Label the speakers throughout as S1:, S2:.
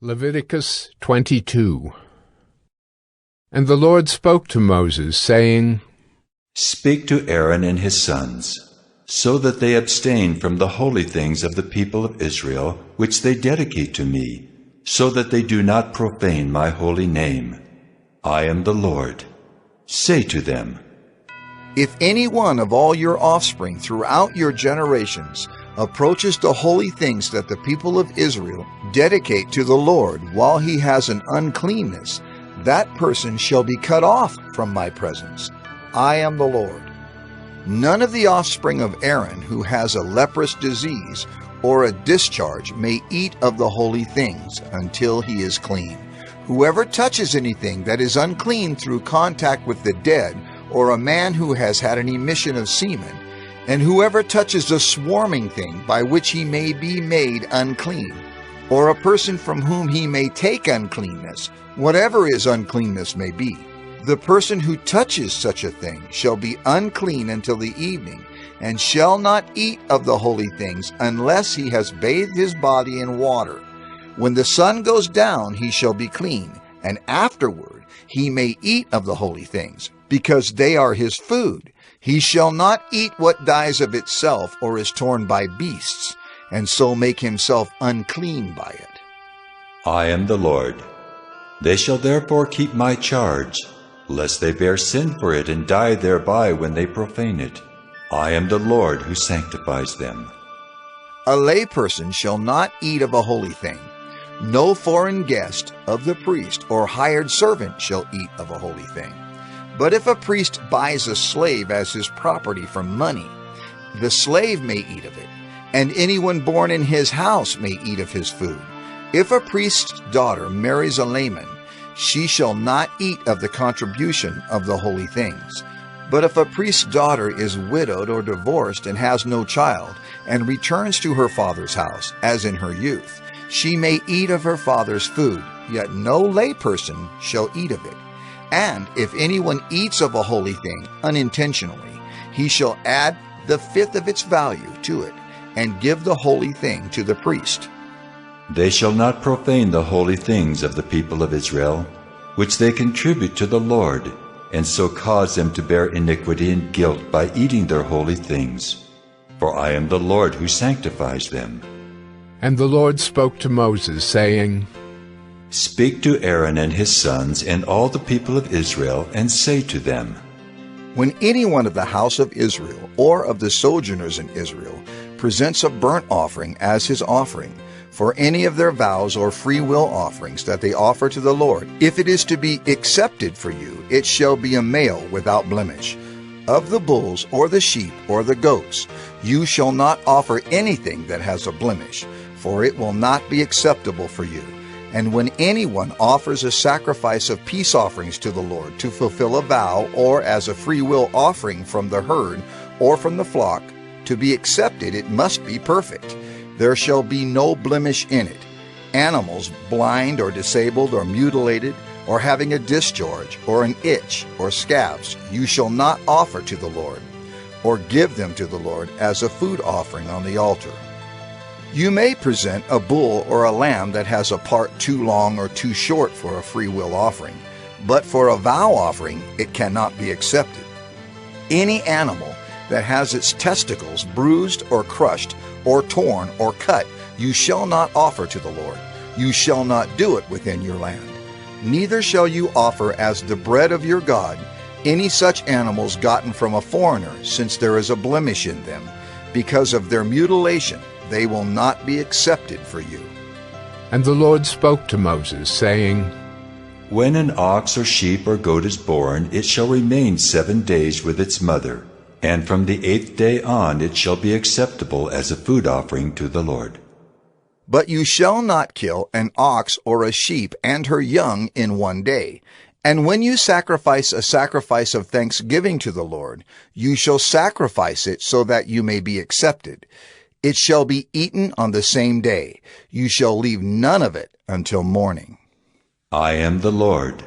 S1: Leviticus 22. And the Lord spoke to Moses, saying,
S2: Speak to Aaron and his sons, so that they abstain from the holy things of the people of Israel, which they dedicate to me, so that they do not profane my holy name. I am the Lord. Say to them,
S3: If any one of all your offspring throughout your generations approaches the holy things that the people of Israel dedicate to the Lord while he has an uncleanness, that person shall be cut off from my presence. I am the Lord. None of the offspring of Aaron who has a leprous disease or a discharge may eat of the holy things until he is clean. Whoever touches anything that is unclean through contact with the dead, or a man who has had an emission of semen, and whoever touches a swarming thing by which he may be made unclean, or a person from whom he may take uncleanness, whatever his uncleanness may be, the person who touches such a thing shall be unclean until the evening, and shall not eat of the holy things unless he has bathed his body in water. When the sun goes down, he shall be clean, and afterward he may eat of the holy things, because they are his food. He shall not eat what dies of itself or is torn by beasts, and so make himself unclean by it.
S2: I am the Lord. They shall therefore keep my charge, lest they bear sin for it and die thereby when they profane it. I am the Lord who sanctifies them.
S3: A layperson shall not eat of a holy thing. No foreign guest of the priest or hired servant shall eat of a holy thing. But if a priest buys a slave as his property for money, the slave may eat of it, and anyone born in his house may eat of his food. If a priest's daughter marries a layman, she shall not eat of the contribution of the holy things. But if a priest's daughter is widowed or divorced and has no child, and returns to her father's house, as in her youth, she may eat of her father's food, yet no layperson shall eat of it. And if anyone eats of a holy thing unintentionally, he shall add the fifth of its value to it, and give the holy thing to the priest.
S2: They shall not profane the holy things of the people of Israel, which they contribute to the Lord, and so cause them to bear iniquity and guilt by eating their holy things. For I am the Lord who sanctifies them.
S1: And the Lord spoke to Moses, saying,
S2: Speak to Aaron and his sons and all the people of Israel, and say to them,
S3: When anyone of the house of Israel or of the sojourners in Israel presents a burnt offering as his offering, for any of their vows or free will offerings that they offer to the Lord, if it is to be accepted for you, it shall be a male without blemish. Of the bulls or the sheep or the goats, you shall not offer anything that has a blemish, for it will not be acceptable for you. And when anyone offers a sacrifice of peace offerings to the Lord to fulfill a vow, or as a free will offering from the herd or from the flock, to be accepted it must be perfect. There shall be no blemish in it. Animals blind or disabled or mutilated, or having a discharge or an itch or scabs, you shall not offer to the Lord, or give them to the Lord as a food offering on the altar. You may present a bull or a lamb that has a part too long or too short for a free will offering, but for a vow offering it cannot be accepted. Any animal that has its testicles bruised or crushed or torn or cut, you shall not offer to the Lord. You shall not do it within your land. Neither shall you offer as the bread of your God any such animals gotten from a foreigner, since there is a blemish in them. Because of their mutilation, they will not be accepted for you.
S1: And the Lord spoke to Moses, saying,
S2: When an ox or sheep or goat is born, it shall remain 7 days with its mother, and from the 8th day on it shall be acceptable as a food offering to the Lord.
S3: But you shall not kill an ox or a sheep and her young in 1 day. And when you sacrifice a sacrifice of thanksgiving to the Lord, you shall sacrifice it so that you may be accepted. It shall be eaten on the same day. You shall leave none of it until morning.
S2: I am the Lord.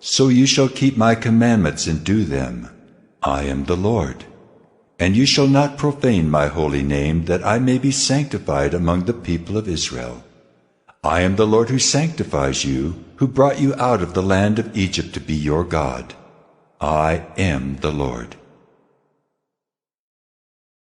S2: So you shall keep my commandments and do them. I am the Lord. And you shall not profane my holy name, that I may be sanctified among the people of Israel. I am the Lord who sanctifies you, who brought you out of the land of Egypt to be your God. I am the Lord.